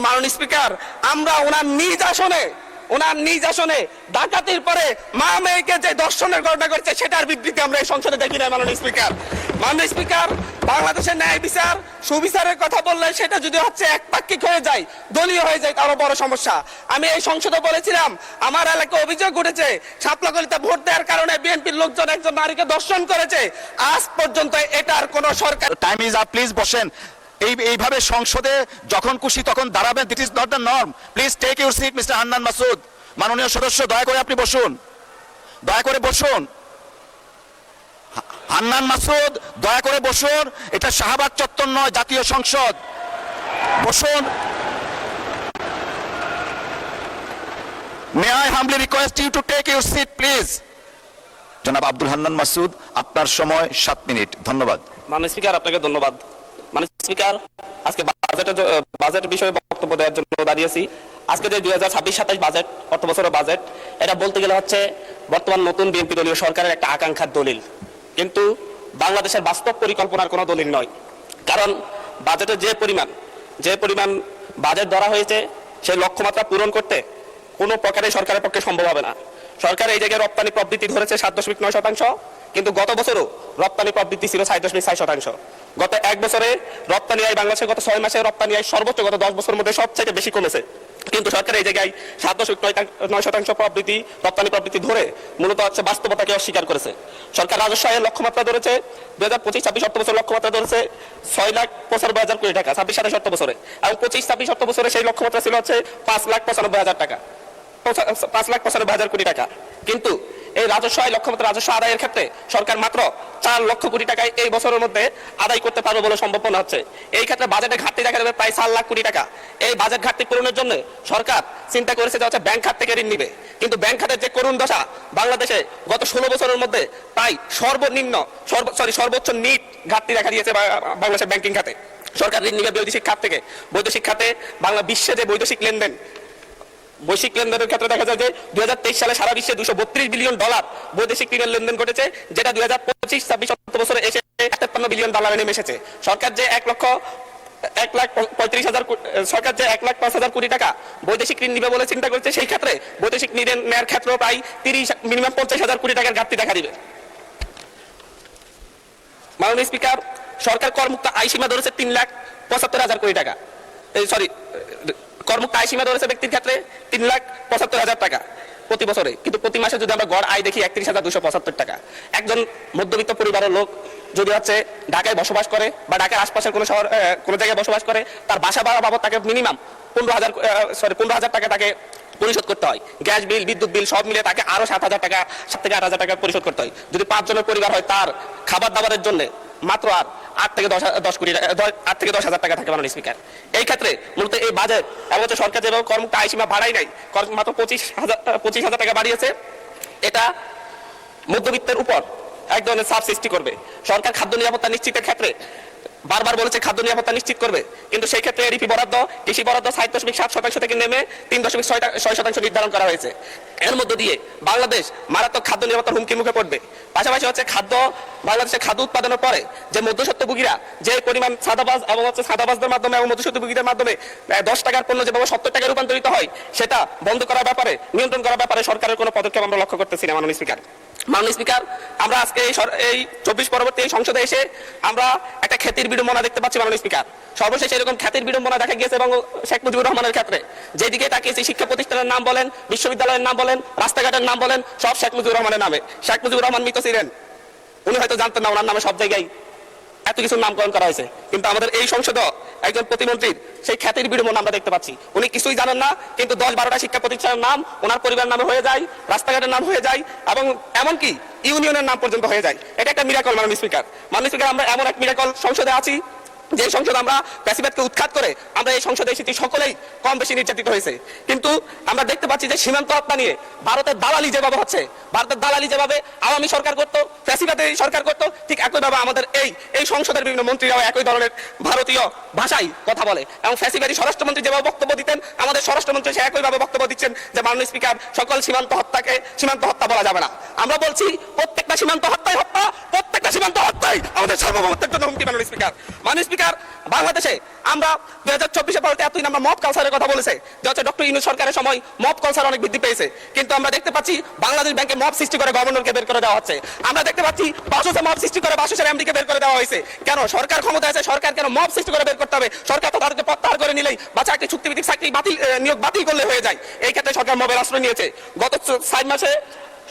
মাননীয় স্পিকার, আমরা ওনার নিজ আসনে ডাকাতির পরে মা মেয়েকে যে দর্শনের ঘটনা করেছে সেটার বিবৃতি আমরা এই সংসদে দেখি না। মাননীয় স্পিকার, বাংলাদেশের ন্যায় বিচার সুবিচারের কথা বললে সেটা যদি হচ্ছে একপাক্ষিক হয়ে যায়, দলীয় হয়ে যায়, তারও বড় সমস্যা। আমি এই সংসদে বলেছিলাম, আমার এলাকায় অভিযোগ উঠেছে সাপলাকলিতে ভোট দেওয়ার কারণে বিএনপির লোকজন একজন নারীকে দর্শন করেছে। আজ পর্যন্ত এটার কোন সরকার। টাইম ইজ আপ, প্লিজ বসেন। এইভাবে সংসদে যখন খুশি তখন দাঁড়াবেন, that is not the norm. Please take your seat mister Hannan Masud. মাননীয় সদস্য, দয়া করে আপনি বসুন, দয়া করে বসুন। হান্নান মাসুদ, দয়া করে বসুন। এটা শাহবাগ চত্বর নয়, জাতীয় সংসদ। বসুন। May I humbly request you to take your seat please. জনাব আব্দুল হান্নান মাসুদ, আপনার সময় 7 মিনিট। ধন্যবাদ। মাননীয় স্পিকার, আপনাকে ধন্যবাদ। মাননীয় স্পিকার, আজকে বাজেট বিষয়ে বক্তব্য দেওয়ার জন্য দাঁড়িয়েছি। আজকে যে 2026-27 বাজেট, অর্থ বছরের বাজেট, এটা বলতে গেলে হচ্ছে বর্তমান নতুন বিএনপি দলীয় সরকারের একটা আকাঙ্ক্ষার দলিল, কিন্তু বাংলাদেশের বাস্তব পরিকল্পনার কোনো দলিল নয়। কারণ বাজেটে যে পরিমাণ বাজেট ধরা হয়েছে, সেই লক্ষ্যমাত্রা পূরণ করতে কোনো প্রকারে সরকারের পক্ষে সম্ভব হবে না। সরকার এই জায়গায় রপ্তানি প্রবৃদ্ধি ধরেছে 7.9%, কিন্তু গত বছরও রপ্তানি প্রবৃদ্ধি ছিল 6.4%। গত এক বছরে রপ্তানি আয় বাংলাদেশের গত 6 মাসে রপ্তানি আয় সর্বোচ্চ গত 10 বছরের মধ্যে সবচেয়ে বেশি কমেছে। কিন্তু সরকার এই জায়গায় 7.9% প্রবৃদ্ধি, রপ্তানি প্রবৃদ্ধি ধরে মূলত হচ্ছে বাস্তবতাকে অস্বীকার করেছে। সরকার রাজস্ব আয়ের লক্ষ্যমাত্রা ধরেছে 2025-26 অর্থ বছর লক্ষ্যমাত্রা ধরেছে 6,95,000 কোটি টাকা 26-27 অর্থ বছরে, এবং 25-26 অর্থ বছরে সেই লক্ষ্যমাত্রা ছিল হচ্ছে 5,95,000 টাকা, 5,95,000 কোটি টাকা। কিন্তু এই রাজস্ব আয় লক্ষ্যমাত্রা, রাজস্ব আদায়ের ক্ষেত্রে সরকার মাত্র 4 লক্ষ কোটি টাকায় এই বছরের মধ্যে আদায় করতে পারবে বলে সম্ভব মনে হচ্ছে। এই ক্ষেত্রে বাজেটে ঘাটতি দেখা যাবে প্রায় 4 লাখ কোটি টাকা। এই বাজেট ঘাটতি পূরণের জন্য সরকার চিন্তা করেছে যে হচ্ছে ব্যাংক খাত থেকে ঋণ নিবে, কিন্তু ব্যাংক খাতের যে করুণ দশা, বাংলাদেশে গত 16 বছরের মধ্যে প্রায় সর্বোচ্চ নিট ঘাটতি দেখা দিয়েছে বাংলাদেশের ব্যাংকিং খাতে। সরকার ঋণ নিবে বৈদেশিক খাত থেকে। বৈদেশিক খাতে বাংলা বিশ্বে যে বৈদেশিক লেনদেনের ক্ষেত্রে দেখা যায় যে 2023 সালে সারা বিশ্বে $232 বিলিয়ন বৈদেশিক ঋণের লেনদেন ঘটেছে, যেটা 2025-26 অর্থ বছরে এসে $53 বিলিয়ন নেমে এসেছে। সরকার যে 1,05,000 কোটি টাকা বৈদেশিক ঋণ নিবে বলে চিন্তা করছে, সেই ক্ষেত্রে বৈদেশিক ঋণ নেওয়ার ক্ষেত্রে প্রায় মিনিমাম 50,000 কোটি টাকার ঘাটতি দেখা দিবে। মাননীয় স্পিকার, সরকার করমুক্ত আয় সীমা ধরেছে 3,75,000 কোটি টাকা। করমুক্ত আয় সীমা ধরেছে ব্যক্তির ক্ষেত্রে 3,75,000 টাকা প্রতি বছরে, কিন্তু প্রতি মাসে যদি আমরা গড় আয় দেখি 31,275 টাকা। একজন মধ্যবিত্ত পরিবারের লোক যদি হচ্ছে ঢাকায় বসবাস করে বা ঢাকার আশপাশের কোনো জায়গায় বসবাস করে, তার বাসা ভাড়া বাবদ তাকে মিনিমাম 15,000 টাকা তাকে পরিশোধ করতে হয়। গ্যাস বিল, বিদ্যুৎ বিল সব মিলে তাকে আরো 7,000 টাকা, 7 থেকে 8,000 টাকা পরিশোধ করতে হয়। যদি 5 জনের পরিবার হয়, তার খাবার দাবারের জন্য মাত্র 8 থেকে 10,000 টাকা থাকে। মাননীয় স্পিকার, এই ক্ষেত্রে মূলত এই বাজেট এবং সরকার যেভাবে করমুক্ত আয় সীমা বাড়াই নাই, মাত্র 25,000 টাকা বাড়িয়েছে, এটা মধ্যবিত্তের উপর এক ধরনের চাপ সৃষ্টি করবে। সরকার খাদ্য নিরাপত্তা নিশ্চিতের ক্ষেত্রে বারবার বলেছে খাদ্য নিরাপত্তা নিশ্চিত করবে, কিন্তু সেই ক্ষেত্রে এডিপি বরাদ্দ, কৃষি বরাদ্দ 7.7% থেকে নেমে 3.6% নির্ধারণ করা হয়েছে। এর মধ্য দিয়ে বাংলাদেশ মারাত্মক খাদ্য নিরাপত্তার হুমকির মুখে পড়বে। পাশাপাশি হচ্ছে বাংলাদেশের খাদ্য উৎপাদনের পরে যে মধ্যস্বত্বভোগীরা যে পরিমাণ সাদাবাজ এবং সাদাবাজদের মাধ্যমে এবং মধ্যস্বত্বভোগীদের মাধ্যমে 10 টাকার পণ্য যেভাবে 70 টাকায় রূপান্তরিত হয়, সেটা বন্ধ করার ব্যাপারে, নিয়ন্ত্রণ করার ব্যাপারে সরকারের কোনো পদক্ষেপ আমরা লক্ষ্য করতেছি না। মাননীয় স্পিকার, আমরা আজকে এই 24 পরবর্তী সংসদে এসে আমরা একটা খ্যাতির বিড়ম্বনা দেখতে পাচ্ছি। মাননীয় স্পিকার, সর্বশেষ এরকম খ্যাতির বিড়ম্বনা দেখা গিয়েছে এবং শেখ মুজিবুর রহমানের ক্ষেত্রে। যেদিকে তাকিয়েছি, শিক্ষা প্রতিষ্ঠানের নাম বলেন, বিশ্ববিদ্যালয়ের নাম বলেন, রাস্তাঘাটের নাম বলেন, সব শেখ মুজিবুর রহমানের নামে। শেখ মুজিবুর রহমান মৃত ছিলেন, উনি হয়তো জানতেন না ওনার নামে সব জায়গায় এত কিছু নামকরণ করা হয়েছে, কিন্তু আমাদের এই সংসদে একজন প্রতিমন্ত্রীর সেই খ্যাতির বিড়ম্বনা আমরা দেখতে পাচ্ছি। উনি কিছুই জানেন না, কিন্তু 10-12টা শিক্ষা প্রতিষ্ঠানের নাম ওনার পরিবার নামে হয়ে যায়, রাস্তাঘাটের নাম হয়ে যায়, এবং এমনকি ইউনিয়নের নাম পর্যন্ত হয়ে যায়। এটা একটা মিরাকল। মাননীয় স্পিকার, আমরা এমন এক মিরাকল সংসদে আছি যে সংসদে আমরা ফ্যাসিবাদকে উৎখাত করে আমরা এই সংসদে এসেছি, সকলেই কম বেশি নির্যাতিত হয়েছে। কিন্তু আমরা দেখতে পাচ্ছি যে সীমান্ত হত্যা নিয়ে ভারতের দালালি যেভাবে আওয়ামী সরকার করতো, ফ্যাসিবাদের সরকার করতো, ঠিক একইভাবে আমাদের এই সংসদের বিভিন্ন মন্ত্রীরাও একই ধরনের ভারতীয় ভাষায় কথা বলে। এবং ফ্যাসিবাদী স্বরাষ্ট্রমন্ত্রী যেভাবে বক্তব্য দিতেন, আমাদের স্বরাষ্ট্রমন্ত্রী সে একইভাবে বক্তব্য দিচ্ছেন যে মাননীয় স্পিকার, সকল সীমান্ত হত্যা বলা যাবে না। আমরা বলছি প্রত্যেকটা সীমান্ত হত্যাই আমাদের সার্বভৌমত্বের জন্য হুমকি। মাননীয় স্পিকার, স্পিকার, বাংলাদেশে আমরা 2024 পরে এতদিন আমরা মব কালচারের কথা বলেছে যে হচ্ছে ডক্টর ইউনূস সরকারের সময় মব কালচার অনেক বৃদ্ধি পেয়েছে, কিন্তু আমরা দেখতে পাচ্ছি বাংলাদেশ ব্যাংকে মব সৃষ্টি করে গভর্নরকে বের করে দেওয়া হচ্ছে। আমরা দেখতে পাচ্ছি বাসুসে মব সৃষ্টি করে বাসুসের এমডিকে বের করে দেওয়া হয়েছে। কেন সরকার ক্ষমতা আছে, সরকার কেন মব সৃষ্টি করে বের করতে হবে? সরকার তো তাদেরকে প্রত্যাহার করে নিলেই বা চাকরি চুক্তিভিত্তিক চাকরি বাতিল নিয়োগ বাতিল করলে হয়ে যায়। এই ক্ষেত্রে সরকার মবের আশ্রয় নিয়েছে। গত 4 মাসে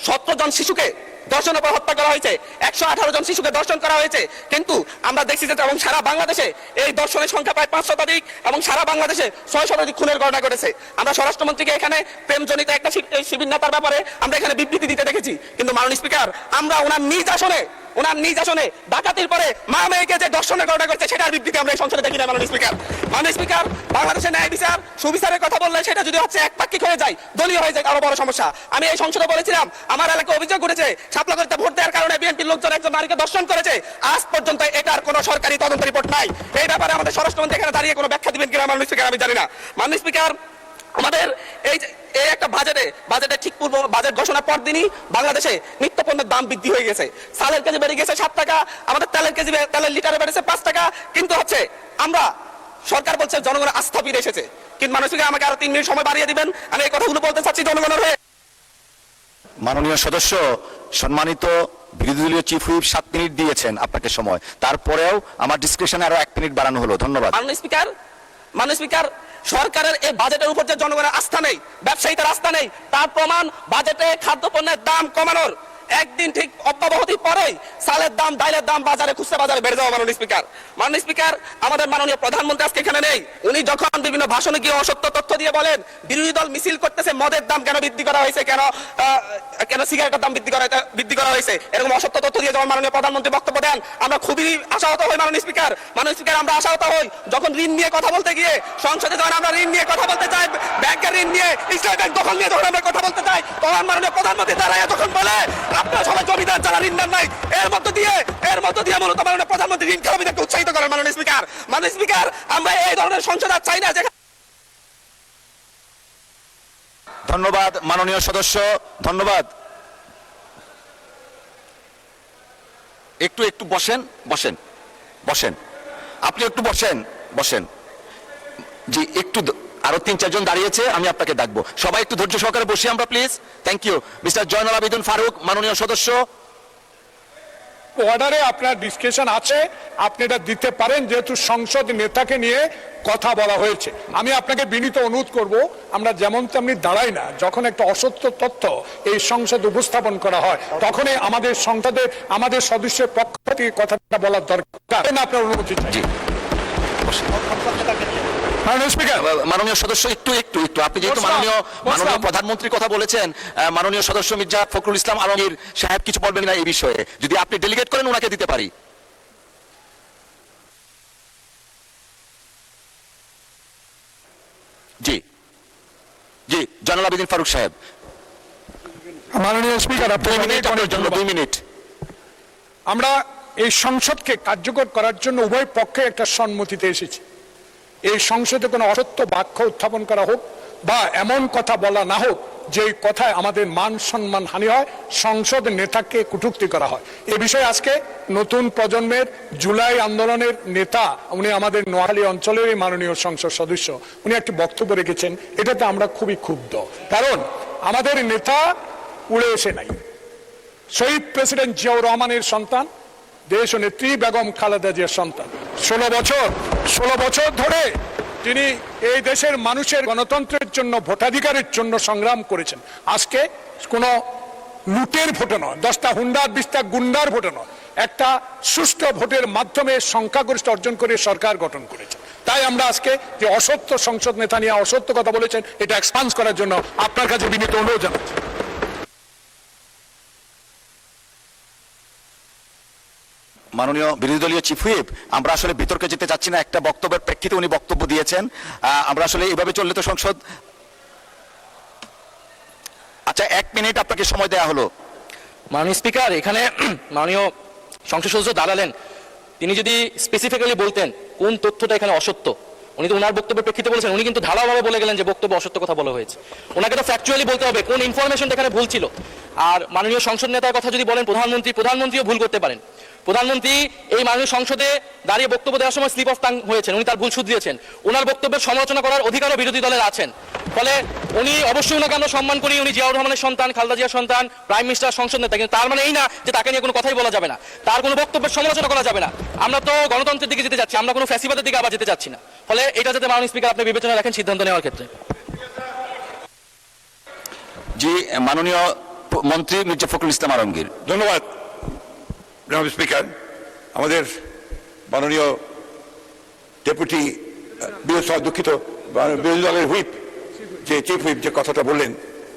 17 জন শিশুকে দর্শনের পর হত্যা করা হয়েছে, 118 জন শিশুকে দর্শন করা হয়েছে। কিন্তু আমরা দেখছি যে এবং সারা বাংলাদেশে এই দর্শনের সংখ্যা প্রায় 5 শতাধিক এবং সারা বাংলাদেশে 6 শতাধিক খুনের ঘটনা ঘটেছে। আমরা স্বরাষ্ট্রমন্ত্রীকে এখানে প্রেমজনিত একটা শিবির নেতার ব্যাপারে আমরা এখানে বিবৃতি দিতে দেখেছি, কিন্তু মাননীয় স্পিকার আমরা ওনার নিজ আসনে ডাকাতির পরে মা মেয়েকে যে দর্শনের ঘটনা করছে সেটার বিবৃতি আমরা এই সংসদে দেখি না। মাননীয় স্পিকার বাংলাদেশের ন্যায় বিচার সুবিচারের কথা বললে সেটা যদি হচ্ছে একপাক্ষিক হয়ে যায়, দলীয় হয়ে যায়, আরো বড় সমস্যা। আমি এই সংসদে বলেছিলাম আমার এলাকায় অভিযোগ উঠেছে শাপলাকলিতে ভোট দেওয়ার কারণে বিএনপির লোকজন একজন নারীকে দর্শন করেছে। আজ পর্যন্ত এটার কোনো সরকারি তদন্ত রিপোর্ট নাই। এই ব্যাপারে আমাদের স্বরাষ্ট্রমন্ত্রী এখানে দাঁড়িয়ে কোনো ব্যাখ্যা দিবেন কিনা মাননীয় স্পিকার আমি জানি না। মাননীয় স্পিকার আমাদের এই একটা বাজেটে ঠিক পূর্ব বাজেট ঘোষণার পর দিনই বাংলাদেশে নিত্য পণ্যের দাম বৃদ্ধি হয়ে গেছে। চালের কেজি বেড়ে গেছে 7 টাকা, আমাদের তেলের লিটারে বেড়েছে 5 টাকা। কিন্তু হচ্ছে আমরা সরকার বলছে জনগণের আস্থা ফিরে এসেছে। কিন্তু মানুষ আমাকে আরো 3 মিনিট সময় বাড়িয়ে দিবেন, আমি এই কথাগুলো বলতে চাচ্ছি জনগণের হয়ে। মাননীয় সদস্য, সম্মানিত বিরোধী দলীয় চিফ হুইপ 7 মিনিট দিয়েছেন আপনাকে সময়, তারপরেও আমার ডিসক্রিপশনে আরো 1 মিনিট বাড়ানো হলো। ধন্যবাদ। মাননীয় স্পিকার সরকারের এই বাজেটের উপর যে জনগণের আস্থা নেই, ব্যবসায়ীদের আস্থা নেই, তার প্রমাণ বাজেটে খাদ্যপণ্যের দাম কমানোর একদিন ঠিক অব্যাহতি পরেই চালের দাম, ডালের দাম বাজারে খুচরা বাজারে বেড়ে যাওয়া। মাননীয় স্পিকার আমাদের মাননীয় প্রধানমন্ত্রী আজকে এখানে নেই। উনি যখন বিভিন্ন ভাষণে গিয়ে অসত্য তথ্য দিয়ে বলেন বিরোধী দল মিছিল করতেছে মদের দাম কেন বৃদ্ধি করা হয়েছে, কেন সিগারেটের দাম বৃদ্ধি করা হয়েছে, এরকম অসত্য তথ্য দিয়ে যখন মাননীয় প্রধানমন্ত্রী বক্তব্য দেন আমরা খুবই আশাহত হই। মাননীয় স্পিকার আমরা আশাহত হই যখন ঋণ নিয়ে কথা বলতে গিয়ে সংসদে যখন আমরা ঋণ নিয়ে কথা বলতে চাই, ব্যাংকের ঋণ নিয়ে, ইসলামী ব্যাংক দখল নিয়ে যখন আমরা কথা বলতে চাই, তখন মাননীয় প্রধানমন্ত্রী দাঁড়ায় তখন বলে আপনারা সবাই জমিদার যারা ঋণ দেন নাই। এর মধ্য দিয়ে মূলত মাননীয় প্রধানমন্ত্রী ঋণ খেলাপিদেরকে উৎসাহিত করেন। মাননীয় স্পিকার আমরা এই ধরনের সংসদ আর চাই না। ধন্যবাদ মাননীয় সদস্য, ধন্যবাদ। একটু বসেন আপনি একটু বসেন জি, একটু আরো 3-4 জন দাঁড়িয়েছে, আমি আপনাকে ডাকবো। সবাই একটু ধৈর্য সহকারে বসি আমরা please. Thank you. Mister Joynul Abedin Faruk, মাননীয় সদস্য। অর্ডারে আপনার ডিসকাশন আছে, আপনি এটা দিতে পারেন, যেহেতু সংসদ নেতাকে নিয়ে কথা বলা হয়েছে। আমি আপনাকে বিনীত অনুরোধ করব, আমরা যেমন তেমনি দাঁড়াই না। যখন একটা অসত্য তথ্য এই সংসদে উপস্থাপন করা হয় তখনই আমাদের সংসদে আমাদের সদস্যের পক্ষ থেকে কথাটা বলার দরকার। আপনার অনুমতি চাই। মাননীয় সদস্য একটু আপনি যেহেতু মাননীয় প্রধানমন্ত্রীর কথা বলেছেন, মাননীয় সদস্য মির্জা ফখরুল ইসলাম আলমগীর সাহেব কিছু বলবেন না এই বিষয়ে? যদি আপনি ডেলিগেট করেন ওনাকে দিতে পারি। জি জয়নুল আবেদিন ফারুক সাহেব। মাননীয় স্পিকার, 2 মিনিট। আমরা এই সংসদকে কার্যকর করার জন্য উভয় পক্ষে একটা সম্মতিতে এসেছি। এই সংসদে কোনো অসত্য বাক্য উত্থাপন করা হোক বা এমন কথা বলা না হোক যে কথায় আমাদের মান সম্মান হানি হয়, সংসদ নেতাকে কটূক্তি করা হয়। এ বিষয়ে আজকে নতুন প্রজন্মের জুলাই আন্দোলনের নেতা, উনি আমাদের নোয়াখালী অঞ্চলের মাননীয় সংসদ সদস্য, উনি একটি বক্তব্য রেখেছেন। এটাতে আমরা খুবই ক্ষুব্ধ, কারণ আমাদের নেতা উড়ে এসে নাই। শহীদ প্রেসিডেন্ট জিয়াউর রহমানের সন্তান, দেশ নেত্রী বেগম খালেদা জিয়ার সন্তান। 16 বছর ধরে তিনি এই দেশের মানুষের গণতন্ত্রের জন্য, ভোটাধিকারের জন্য সংগ্রাম করেছেন। আজকে কোনো লুটের ভোটে নয়, 10টা হুন্ডার 20টা গুন্ডার ভোটে নয়, একটা সুষ্ঠু ভোটের মাধ্যমে সংখ্যাগরিষ্ঠ অর্জন করে সরকার গঠন করেছে। তাই আমরা আজকে যে অসত্য সংসদ নেতা নিয়ে অসত্য কথা বলেছেন, এটা এক্সপান্স করার জন্য আপনার কাছে বিনীত অনুরোধ জানাচ্ছি। মাননীয় বিরোধী দলীয় চিফ হুইপ, আমরা আসলে বিতর্কে যেতে চাচ্ছি না। একটা বক্তব্যের প্রেক্ষিতে উনি বক্তব্য দিয়েছেন। আমরা আসলে এইভাবে চললে তো সংসদ। আচ্ছা, 1 মিনিট আপনাকে সময় দেওয়া হলো। মাননীয় স্পিকার, এখানে মাননীয় সংসদ সদস্য দাঁড়ালেন, তিনি যদি স্পেসিফিক্যালি বলতেন কোন তথ্যটা এখানে অসত্য, উনি তো ওনার বক্তব্যের প্রেক্ষিতে বলেছেন, উনি কিন্তু ঢালাওভাবে বলে গেলেন যে বক্তব্য অসত্য কথা বলা হয়েছে। ওনাকে তো ফ্যাকচুয়ালি বলতে হবে কোন ইনফরমেশনটা এখানে ভুল ছিল। আর মাননীয় সংসদ নেতার কথা যদি বলেন প্রধানমন্ত্রীও ভুল করতে পারেন। প্রধানমন্ত্রী এই মাননীয় সংসদে দাঁড়িয়ে বক্তব্য দেওয়ার সময় স্লিপ অফ টাং হয়েছেন, উনি তার ভুল শুধরিয়েছেন। ওনার বক্তব্যের সমালোচনা করার অধিকারও বিরোধী দলের আছেন। ফলে উনি অবশ্যই ওনাকে আমরা সম্মান করি, উনি জিয়াউর রহমানের সন্তান, খালেদা জিয়ার সন্তান, প্রাইম মিনিস্টার, সংসদ নেতা, কিন্তু তার মানে এই না যে তাকে নিয়ে কোনো কথাই বলা যাবে না, তার কোনো বক্তব্যের সমালোচনা করা যাবে না। আমরা তো গণতন্ত্রের দিকে যেতে যাচ্ছি, আমরা কোনো ফ্যাসিবাদের দিকে আবার যেতে চাচ্ছি না। ফলে এটা যাতে মাননীয় স্পিকার আপনি বিবেচনা রাখেন সিদ্ধান্ত নেওয়ার ক্ষেত্রে। জি, মাননীয় মন্ত্রী মির্জা ফখরুল ইসলাম আলমগীর। ধন্যবাদ জনাব স্পিকার। আমাদের মাননীয় ডেপুটি দুঃখিত বিরোধী দলের হুইপ, যে চিফ হুইপ যে কথাটা বললেন,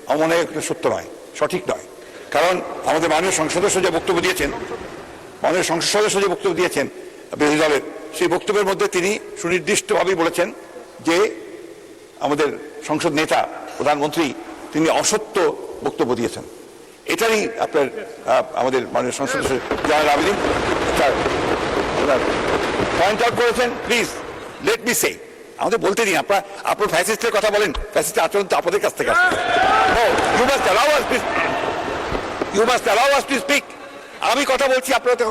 আমার মনে হয় এটা সত্য নয়, সঠিক নয়। কারণ আমাদের মাননীয় সংসদ সদস্য যে বক্তব্য দিয়েছেন, মাননীয় সংসদ সদস্য যে বক্তব্য দিয়েছেন বিরোধী দলের, সেই বক্তব্যের মধ্যে তিনি সুনির্দিষ্টভাবেই বলেছেন যে আমাদের সংসদ নেতা প্রধানমন্ত্রী তিনি অসত্য বক্তব্য দিয়েছেন। এটারই আপনার আমাদের মাননীয় সংসদ সদস্য জয়নাল আবেদীন পয়েন্ট আউট করেছেন। প্লিজ লেট মি সে, আমাদের বলতে দিন। আপনার ফ্যাসিস্টের কথা বলেন, ফ্যাসিস্টের আচরণ তো আপনাদের কাছ থেকে আসছে। You must allow us to speak. আমি কথা বলছি, আপনাদের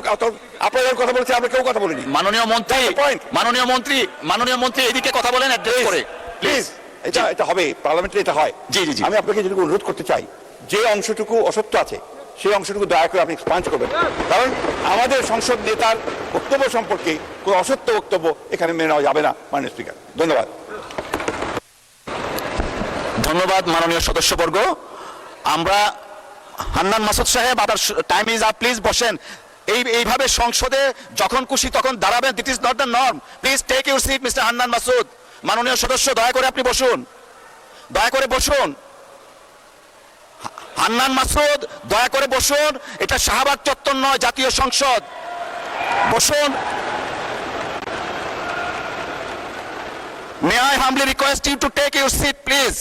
কথা বলছি, আমরা কেউ কথা বলিনি। মাননীয় মন্ত্রী এদিকে কথা বলেন অ্যাড্রেস করে প্লিজ। এটা হবে, পার্লামেন্টে এটা হয়। জি জি জি। আমি আপনাকে যদি অনুরোধ করতে চাই, যে অংশটুকু অসত্য আছে সেই অংশটুকু দয়া করে আপনি এক্সপাঞ্জ করবেন, কারণ আমাদের সংসদ নেতার বক্তব্য সম্পর্কে কোনো অসত্য বক্তব্য এখানে মেনে নেওয়া যাবে না মাননীয় স্পিকার। ধন্যবাদ। ধন্যবাদ মাননীয় সদস্যবর্গ। আমরা হান্নান মাসুদ সাহেব, আবার টাইম ইজ আপ, প্লিজ বসেন। এইভাবে সংসদে যখন খুশি তখন দাঁড়াবেন, that is not the norm. Please take your seat mister Hannan Masud. মাননীয় সদস্য, দয়া করে আপনি বসুন, দয়া করে বসুন। হান্নান মাসুদ, দয়া করে বসুন। এটা শাহবাগ চত্বর নয়, জাতীয় সংসদ। বসুন। May I humbly request you to take your seat, please?